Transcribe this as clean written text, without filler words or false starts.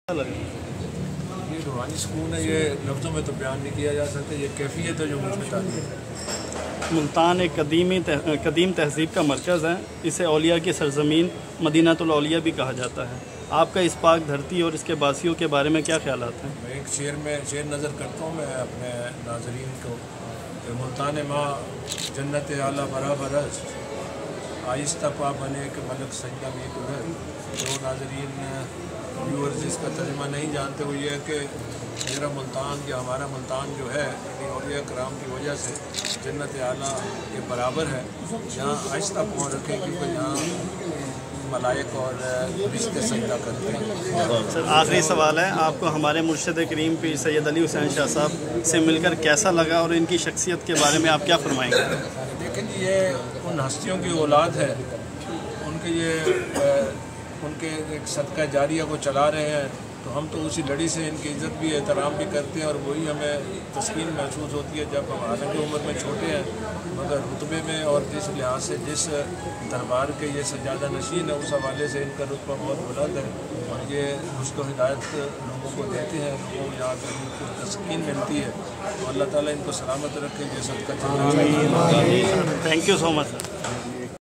ये रूहानी सुकून है, ये लफ्ज़ों में तो बयान नहीं किया जा सकता। ये कैफियत है जो मुझ में तालीम है। मुल्तान एक कदीम तहज़ीब का मरकज़ है। इसे औलिया की सरज़मीन मदीनातुल औलिया भी कहा जाता है। आपका इस पाक धरती और इसके बासियों के बारे में क्या ख्यालात हैं? मैं एक शेर नज़र करता हूँ मैं अपने नाज़रीन को कि मुल्तान माँ जन्नत आला बराबरस आहिस्ता पा बने के मलक सजदा भी उधर। जो नाज़रीन व्यूअर्स इसका तर्जुमा नहीं जानते वो ये है कि मेरा मुल्तान या हमारा मुल्तान जो है औलिया कराम की वजह से जन्नत आला के बराबर है। यहाँ आहिस्ता पाँव रखें क्योंकि यहाँ मलाइक और रिश्ते सजदा करते हैं। सर आखिरी सवाल है, आपको हमारे मुर्शिद करीम पीर सैयद अली हुसैन शाह साहब से मिलकर कैसा लगा और इनकी शख्सियत के बारे में आप क्या फरमाएंगे? लेकिन ये उन हस्तियों की औलाद है, उनके एक सदका जारिया को चला रहे हैं, तो हम तो उसी लड़ी से इनकी इज़्ज़त भी एहतराम भी करते हैं और वही हमें तस्कीन महसूस होती है जब हम हालांकि उम्र में छोटे हैं मगर रुतबे में और जिस लिहाज से जिस दरबार के ये सज्जादा नशीन है उस हवाले से इनका रुतबा बहुत बुलंद है और ये उसको हिदायत लोगों को देते हैं। लोगों को यहाँ पर उनको तस्कीन मिलती है, तो अल्लाह ताला इनको सलामत रखे। ये सदका चलना चाहिए। Thank you so much sir.